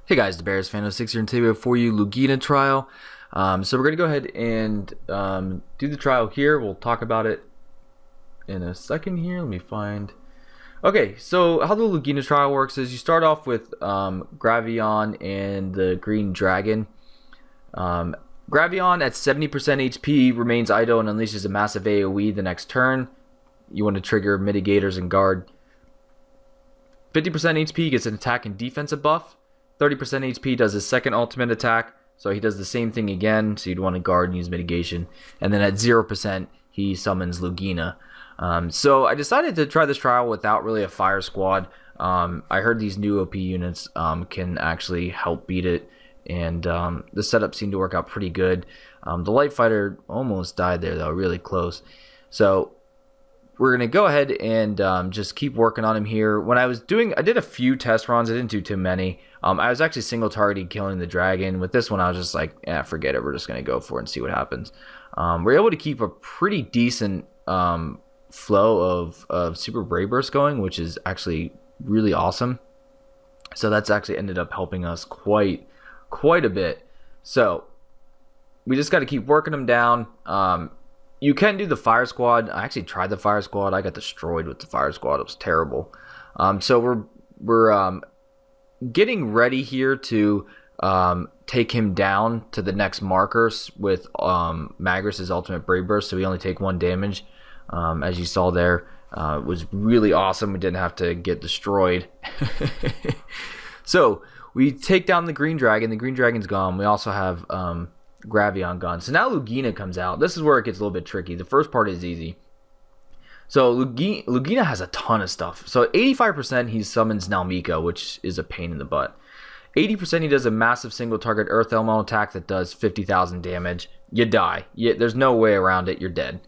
Hey guys, the Bears fan 06 here, and today we have for you Lugina trial. So we're going to go ahead and do the trial here. We'll talk about it in a second here. Let me find... Okay, so how the Lugina trial works is you start off with Gravion and the Green Dragon. Gravion at 70% HP remains idle and unleashes a massive AoE the next turn. You want to trigger mitigators and guard. 50% HP gets an attack and defensive buff. 30% HP does his second ultimate attack, so he does the same thing again, so you'd want to guard and use mitigation. And then at 0%, he summons Lugina. So I decided to try this trial without really a fire squad. I heard these new OP units can actually help beat it, and the setup seemed to work out pretty good. The light fighter almost died there though, really close. So we're going to go ahead and just keep working on him here. When I was doing, I did a few test runs. I didn't do too many. I was actually single targeting killing the dragon. With this one, I was just like, forget it. We're just going to go for it and see what happens. We're able to keep a pretty decent flow of Super Brave Burst going, which is actually really awesome. So that's actually ended up helping us quite a bit. So we just got to keep working them down. You can do the fire squad. I actually tried the fire squad. I got destroyed with the fire squad. It was terrible. So we're getting ready here to take him down to the next markers with Magrus's ultimate Brave Burst. So we only take 1 damage. As you saw there, it was really awesome. We didn't have to get destroyed. So we take down the Green Dragon. The Green Dragon's gone. We also have Gravion gone. So now Lugina comes out. This is where it gets a little bit tricky. The first part is easy. So Lugina has a ton of stuff. So 85% he summons Nalmika, which is a pain in the butt. 80% he does a massive single target Earth Elemental attack that does 50,000 damage. You die. There's no way around it. You're dead.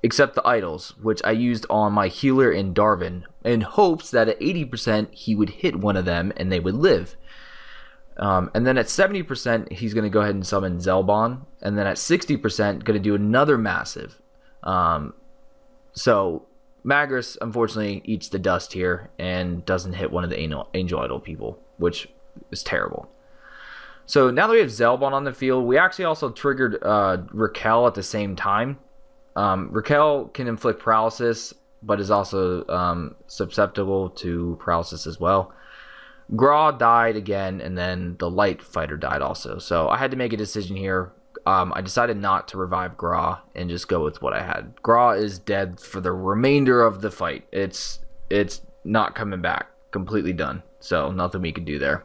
Except the idols, which I used on my healer in Darwin in hopes that at 80% he would hit one of them and they would live. And then at 70% he's going to go ahead and summon Zelbon, and then at 60% going to do another massive. So Magrus unfortunately eats the dust here and doesn't hit one of the Angel Idol people, which is terrible. So now that we have Zelbon on the field, we actually also triggered Raquel at the same time. Raquel can inflict paralysis, but is also susceptible to paralysis as well. Gra died again, and then the light fighter died also. So I had to make a decision here. I decided not to revive Gra and just go with what I had. Gra is dead for the remainder of the fight. It's not coming back. Completely done. So nothing we can do there.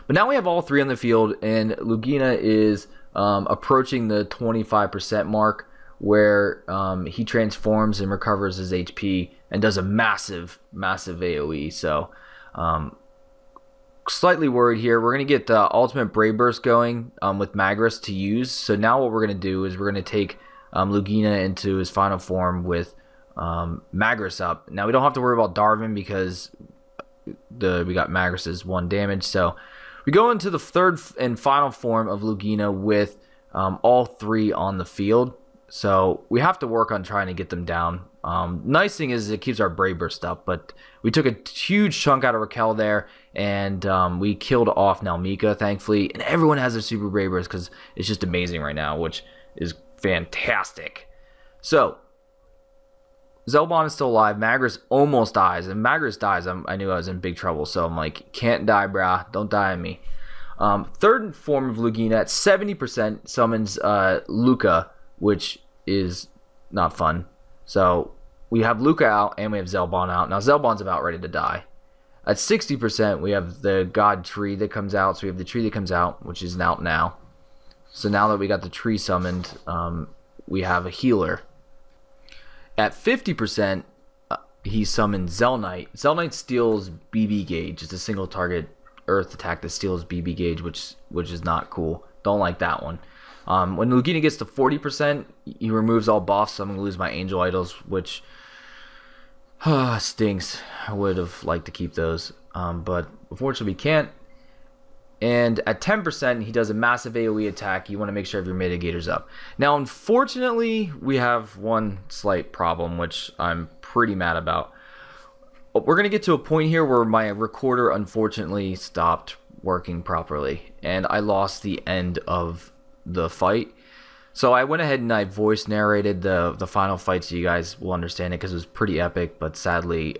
But now we have all 3 on the field, and Lugina is approaching the 25% mark, where he transforms and recovers his HP and does a massive AoE. So slightly worried here. We're going to get ultimate Brave Burst going with Magrus to use. So now what we're going to do is we're going to take Lugina into his final form with Magrus up. Now we don't have to worry about Darwin because we got Magrus's 1 damage. So we go into the third and final form of Lugina with all 3 on the field. So we have to work on trying to get them down. Nice thing is it keeps our Brave Burst up, but we took a huge chunk out of Raquel there, and we killed off Nalmika, thankfully. And everyone has a Super Brave Burst because it's just amazing right now, which is fantastic. So Zelbon is still alive. Magrus almost dies, and Magrus dies. I knew I was in big trouble, so I'm like, can't die, brah. Don't die on me. Third form of Lugina at 70% summons Luca, which is not fun. So we have Luca out and we have Zelbon out. Now Zelbon's about ready to die. At 60% we have the God tree that comes out. So we have the tree that comes out, which is out now. So now that we got the tree summoned, we have a healer. At 50% he summons Zelnite. Zelnite steals BB gauge. It's a single target earth attack that steals BB gauge, which is not cool. Don't like that one. When Lugina gets to 40%, he removes all buffs, so I'm going to lose my Angel Idols, which stinks. I would have liked to keep those, but unfortunately we can't. And at 10%, he does a massive AoE attack. You want to make sure you have your mitigators up. Now, unfortunately, we have one slight problem, which I'm pretty mad about. we're gonna get to a point here where my recorder unfortunately stopped working properly, and I lost the end of the fight. So I went ahead and I voice narrated the final fight, so you guys will understand it, because it was pretty epic. But sadly,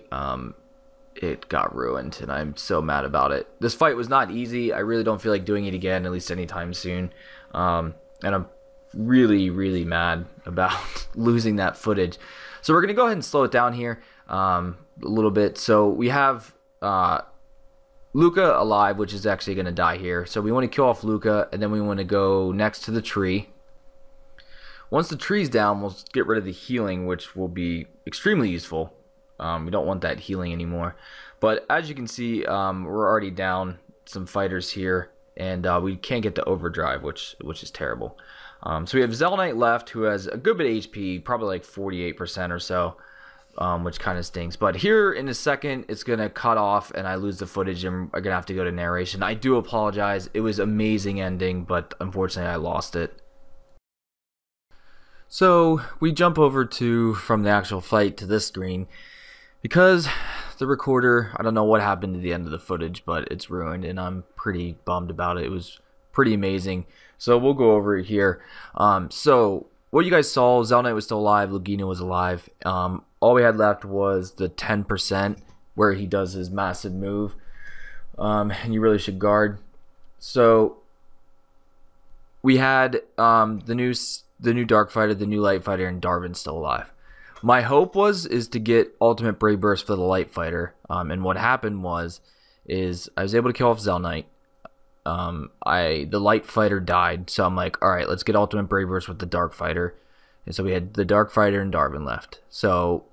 it got ruined, and I'm so mad about it. This fight was not easy. I really don't feel like doing it again, at least anytime soon. And I'm really mad about losing that footage. So we're gonna go ahead and slow it down here a little bit. So we have Luca alive, which is actually gonna die here. So we want to kill off Luca, and then we want to go next to the tree. Once the tree's down, we'll get rid of the healing, which will be extremely useful. We don't want that healing anymore. But as you can see, we're already down some fighters here, and we can't get the overdrive, which is terrible. So we have Zelnite left, who has a good bit of HP, probably like 48% or so, which kind of stinks. But here in a second, it's going to cut off, and I lose the footage, and I'm going to have to go to narration. I do apologize. It was an amazing ending, but unfortunately I lost it. So we jump over from the actual fight to this screen, because the recorder, I don't know what happened to the end of the footage, but it's ruined, and I'm pretty bummed about it. It was pretty amazing. So we'll go over it here. So what you guys saw, Zelnite was still alive, Lugina was alive. All we had left was the 10% where he does his massive move, and you really should guard. So we had the new Dark Fighter, the new Light Fighter, and Darwin still alive. My hope is to get Ultimate Brave Burst for the Light Fighter, and what happened is I was able to kill off Zelnite. The Light Fighter died, so I'm like, all right, let's get Ultimate Brave Burst with the Dark Fighter. And so we had the Dark Fighter and Darwin left. So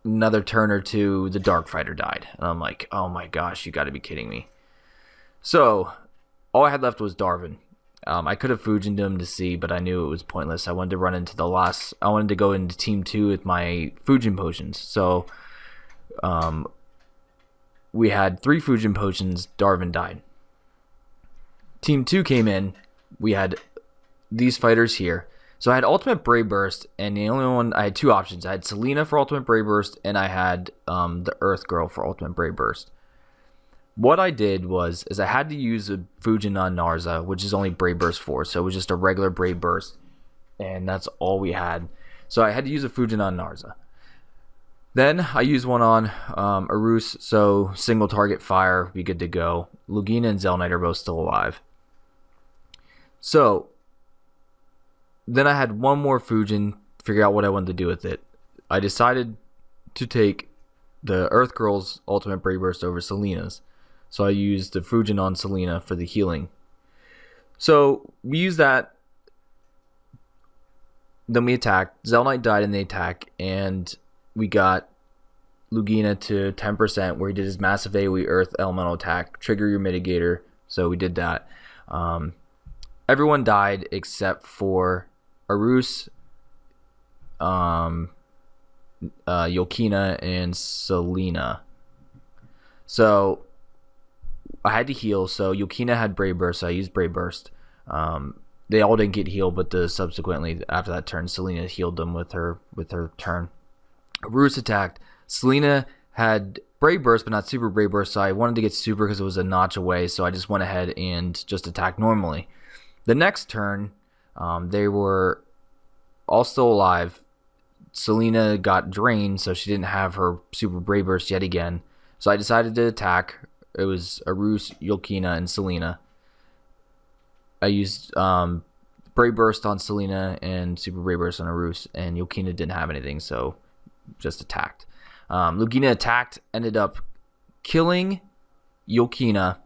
another turn or two, the Dark Fighter died, and I'm like, oh my gosh, you got to be kidding me. So all I had left was Darwin. I could have Fujined him to see, but I knew it was pointless. I wanted to run into I wanted to go into Team 2 with my Fujin potions. So we had 3 Fujin potions. Darwin died. Team 2 came in. We had these fighters here. So I had Ultimate Brave Burst, and the only one, I had 2 options. I had Selena for Ultimate Brave Burst, and I had the Earth Girl for Ultimate Brave Burst. What I did is I had to use a Fujin on Narza, which is only Brave Burst 4, so it was just a regular Brave Burst, and that's all we had. So I had to use a Fujin on Narza. Then I used one on Arus, so single target fire, be good to go. Lugina and Zelnite are both still alive. So then I had one more Fujin, figure out what I wanted to do with it. I decided to take the Earth Girl's Ultimate Brave Burst over Selena's. So I used the Fujin on Selena for the healing. So we used that. Then we attacked. Zelnite died in the attack, and we got Lugina to 10%, where he did his massive AoE Earth Elemental attack, trigger your mitigator. So we did that. Everyone died except for Arus, Yolkina, and Selena. So I had to heal, so Yolkina had Brave Burst, so I used Brave Burst. They all didn't get healed, but subsequently after that turn, Selena healed them with her turn. Arus attacked. Selena had Brave Burst, but not Super Brave Burst, so I wanted to get Super because it was a notch away, so I just went ahead and just attacked normally. The next turn, they were all still alive. Selena got drained, so she didn't have her Super Brave Burst yet again, so I decided to attack. It was Arus, Yolkina, and Selena. I used Brave Burst on Selena and Super Brave Burst on Arus, and Yolkina didn't have anything, so just attacked. Lugina attacked, ended up killing Yolkina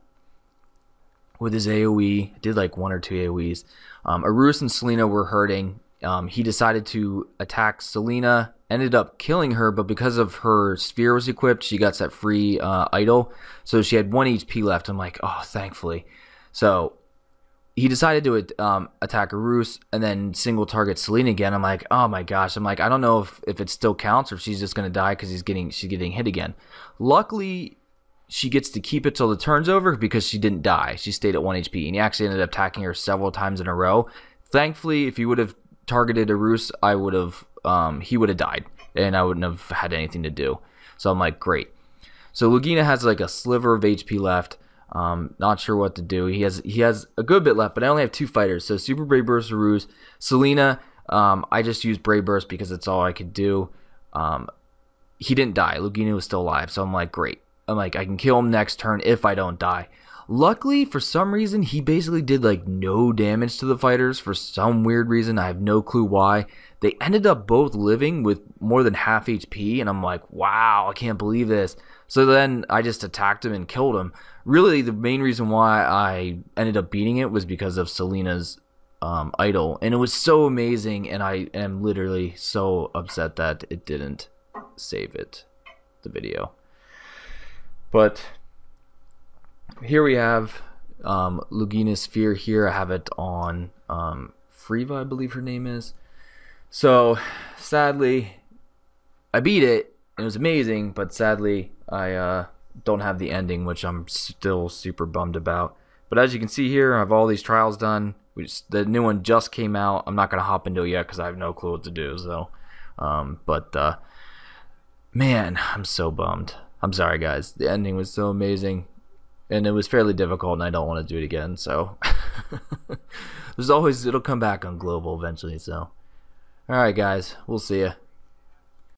with his AoE. Did like 1 or 2 AoEs. Arus and Selena were hurting. He decided to attack Selena, ended up killing her, but because of her sphere was equipped, she got set free idle, so she had 1 HP left. I'm like, oh, thankfully. So he decided to attack Arus and then single target Selena again. I'm like, oh my gosh. I'm like, I don't know if it still counts or if she's just gonna die because she's getting hit again. Luckily, she gets to keep it till the turn's over because she didn't die. She stayed at 1 HP, and he actually ended up attacking her several times in a row. Thankfully, if he would have targeted Arus, he would have died, and I wouldn't have had anything to do. So I'm like, great. So Lugina has like a sliver of HP left. Not sure what to do. He has a good bit left, but I only have 2 fighters. So Super Brave Burst Ruse. Selena, I just used Brave Burst because it's all I could do. He didn't die. Lugina was still alive, so I'm like, great. I'm like, I can kill him next turn if I don't die. Luckily, for some reason, he basically did like no damage to the fighters for some weird reason. I have no clue why. They ended up both living with more than half HP, and I'm like, wow, I can't believe this. So then I just attacked him and killed him. Really, the main reason why I ended up beating it was because of Selena's idol, and it was so amazing, and I am literally so upset that it didn't save it, the video. But here we have Lugina's Sphere here. I have it on Friva, I believe her name is. So sadly, I beat it. It was amazing, but sadly, I don't have the ending, which I'm still super bummed about. But as you can see here, I have all these trials done. The new one just came out. I'm not going to hop into it yet because I have no clue what to do. So, man, I'm so bummed. I'm sorry, guys. The ending was so amazing, and it was fairly difficult, and I don't want to do it again. So, it'll come back on global eventually. So, all right, guys, we'll see ya.